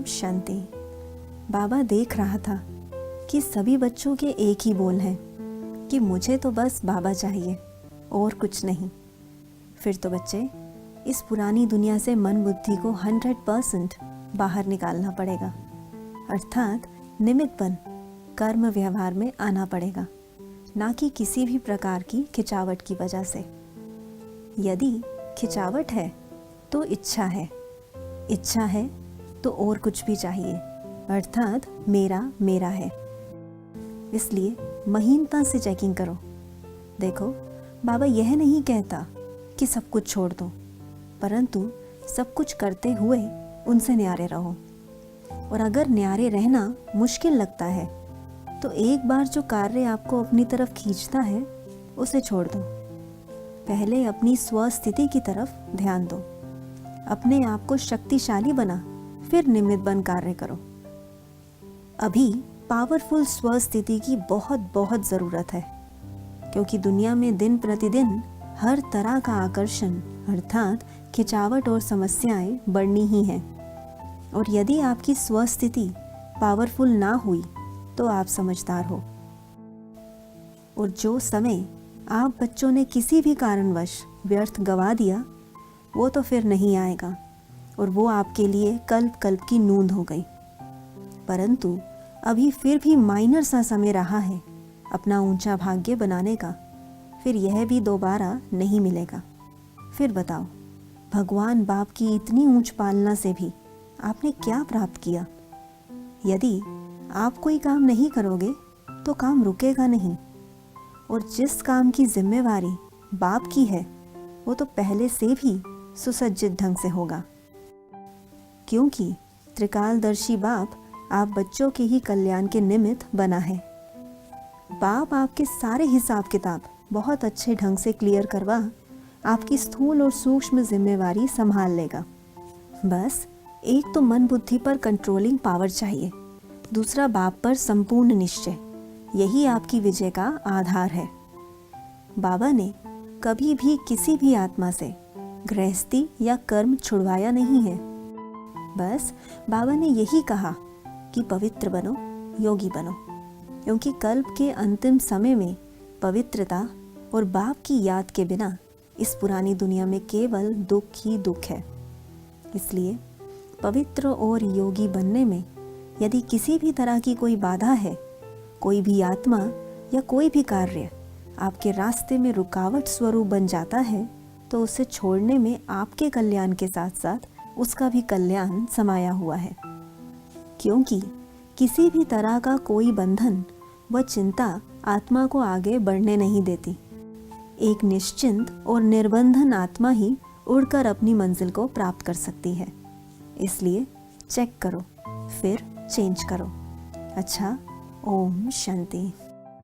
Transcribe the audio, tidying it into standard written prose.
शांति। बाबा देख रहा था कि सभी बच्चों के एक ही बोल हैं कि मुझे तो बस बाबा चाहिए और कुछ नहीं। फिर तो बच्चे, इस पुरानी दुनिया से मन बुद्धि को 100% बाहर निकालना पड़ेगा, अर्थात निमित्त बन कर्म व्यवहार में आना पड़ेगा, ना कि किसी भी प्रकार की खिंचावट की वजह से। यदि खिंचावट है तो इच्छा है तो और कुछ भी चाहिए, अर्थात मेरा मेरा है। इसलिए महीनता से चेकिंग करो। देखो, बाबा यह नहीं कहता कि सब कुछ छोड़ दो, परंतु सब कुछ करते हुए उनसे न्यारे रहो। और अगर न्यारे रहना मुश्किल लगता है तो एक बार जो कार्य आपको अपनी तरफ खींचता है उसे छोड़ दो। पहले अपनी स्वस्थिति की तरफ ध्यान दो। अपने आप को शक्तिशाली बना, फिर निमित्त बन कार्य करो। अभी पावरफुल स्वस्थिति की बहुत बहुत ज़रूरत है, क्योंकि दुनिया में दिन प्रतिदिन हर तरह का आकर्षण अर्थात खिंचावट और समस्याएं बढ़नी ही हैं। और यदि आपकी स्वस्थिति पावरफुल ना हुई तो आप समझदार हो। और जो समय आप बच्चों ने किसी भी कारणवश व्यर्थ गवा दिया, वो तो फिर नहीं आएगा और वो आपके लिए कल्प कल्प की नींद हो गई। परंतु अभी फिर भी माइनर सा समय रहा है अपना ऊंचा भाग्य बनाने का, फिर यह भी दोबारा नहीं मिलेगा। फिर बताओ, भगवान बाप की इतनी ऊंच पालना से भी आपने क्या प्राप्त किया? यदि आप कोई काम नहीं करोगे तो काम रुकेगा नहीं, और जिस काम की जिम्मेवारी बाप की है वो तो पहले से भी सुसज्जित ढंग से होगा, क्योंकि त्रिकालदर्शी बाप आप बच्चों के ही कल्याण के निमित्त बना है। बाप आपके सारे हिसाब किताब बहुत अच्छे ढंग से क्लियर करवा आपकी स्थूल और सूक्ष्म जिम्मेवारी संभाल लेगा। बस एक तो मन बुद्धि पर कंट्रोलिंग पावर चाहिए, दूसरा बाप पर संपूर्ण निश्चय। यही आपकी विजय का आधार है। बाबा ने कभी भी किसी भी आत्मा से गृहस्थी या कर्म छुड़वाया नहीं है। बस बाबा ने यही कहा कि पवित्र बनो, योगी बनो, क्योंकि कल्प के अंतिम समय में पवित्रता और बाप की याद के बिना इस पुरानी दुनिया में केवल दुख ही दुख है। इसलिए पवित्र और योगी बनने में यदि किसी भी तरह की कोई बाधा है, कोई भी आत्मा या कोई भी कार्य आपके रास्ते में रुकावट स्वरूप बन जाता है, तो उसे छोड़ने में आपके कल्याण के साथ साथ उसका भी कल्याण समाया हुआ है। क्योंकि किसी भी तरह का कोई बंधन व चिंता आत्मा को आगे बढ़ने नहीं देती। एक निश्चिंत और निर्बंधन आत्मा ही उड़कर अपनी मंजिल को प्राप्त कर सकती है। इसलिए चेक करो, फिर चेंज करो। अच्छा, ओम शांति।